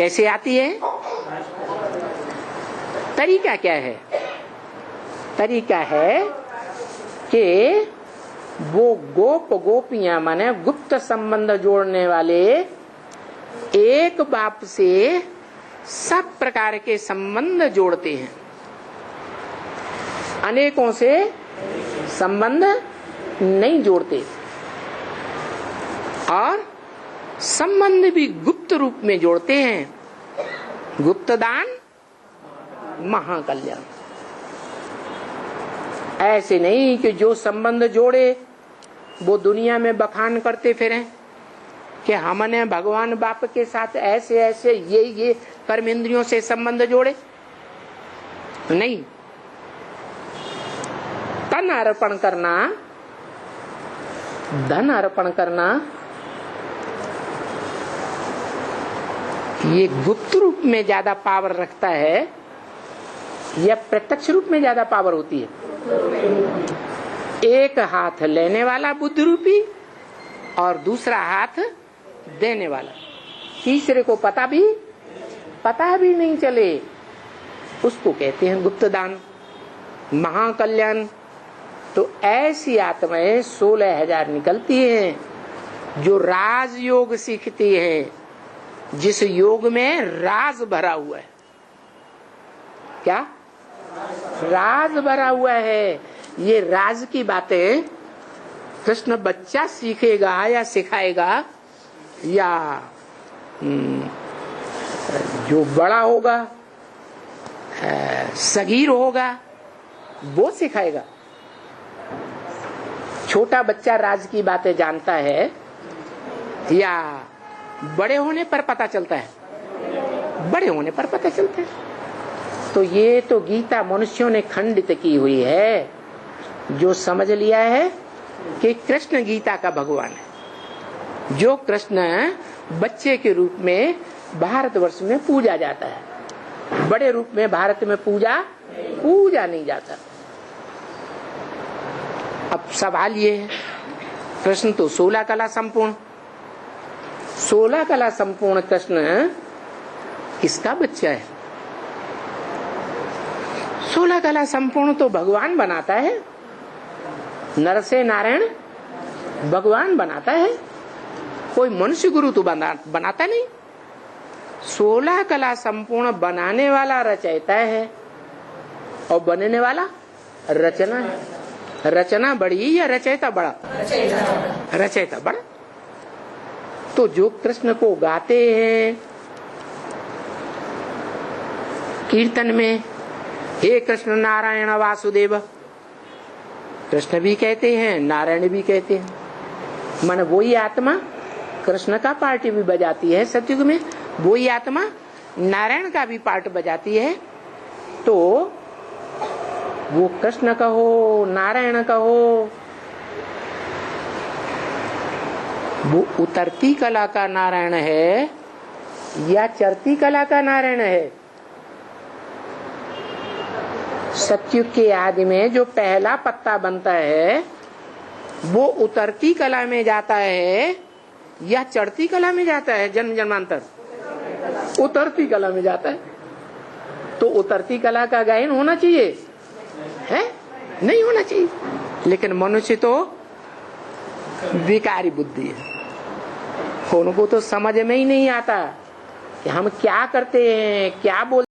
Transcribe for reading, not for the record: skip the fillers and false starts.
कैसे आती है? तरीका क्या है? तरीका है कि वो गोप गोपियां माने गुप्त संबंध जोड़ने वाले एक बाप से सब प्रकार के संबंध जोड़ते हैं, अनेकों से संबंध नहीं जोड़ते, और संबंध भी गुप्त रूप में जोड़ते हैं। गुप्त दान महाकल्याण। ऐसे नहीं कि जो संबंध जोड़े वो दुनिया में बखान करते फिरें कि हमने भगवान बाप के साथ ऐसे ऐसे ये कर्मेंद्रियों से संबंध जोड़े। नहीं, तन अर्पण करना, धन अर्पण करना, ये गुप्त रूप में ज्यादा पावर रखता है या प्रत्यक्ष रूप में ज्यादा पावर होती है? एक हाथ लेने वाला बुद्ध रूपी और दूसरा हाथ देने वाला, तीसरे को पता भी नहीं चले, उसको कहते हैं गुप्त दान, महाकल्याण। तो ऐसी आत्माएं 16,000 निकलती हैं जो राजयोग सीखती हैं, जिस योग में राज भरा हुआ है। क्या राज भरा हुआ है? ये राज की बातें कृष्ण बच्चा सीखेगा या सिखाएगा, या जो बड़ा होगा सगीर होगा वो सिखाएगा? छोटा बच्चा राज की बातें जानता है या बड़े होने पर पता चलता है? बड़े होने पर पता चलता है। तो ये तो गीता मनुष्यों ने खंडित की हुई है, जो समझ लिया है कि कृष्ण गीता का भगवान है, जो कृष्ण बच्चे के रूप में भारतवर्ष में पूजा जाता है, बड़े रूप में भारत में पूजा नहीं जाता। अब सवाल ये है, कृष्ण तो 16 कला संपूर्ण, 16 कला संपूर्ण कृष्ण किसका बच्चा है? 16 कला संपूर्ण तो भगवान बनाता है, नर से नारायण भगवान बनाता है, कोई मनुष्य गुरु तो बनाता नहीं। 16 कला संपूर्ण बनाने वाला रचयिता है और बनने वाला रचना है। रचना बड़ी या रचयिता बड़ा? रचयिता बड़ा। तो जो कृष्ण को गाते हैं कीर्तन में, हे कृष्ण नारायण वासुदेव, कृष्ण भी कहते हैं, नारायण भी कहते हैं। मन वही आत्मा कृष्ण का पार्ट भी बजाती है सतयुग में, वही आत्मा नारायण का भी पार्ट बजाती है। तो वो कृष्ण कहो नारायण कहो, वो उतरती कला का नारायण है या चढ़ती कला का नारायण है? सतयुग के आदि में जो पहला पत्ता बनता है वो उतरती कला में जाता है या चढ़ती कला में जाता है? जन्म जन्मांतर उतरती कला में जाता है। तो उतरती कला का गायन होना चाहिए है? नहीं होना चाहिए। लेकिन मनुष्य तो विकारी बुद्धि है, उनको तो समझ में ही नहीं आता कि हम क्या करते हैं, क्या बोलते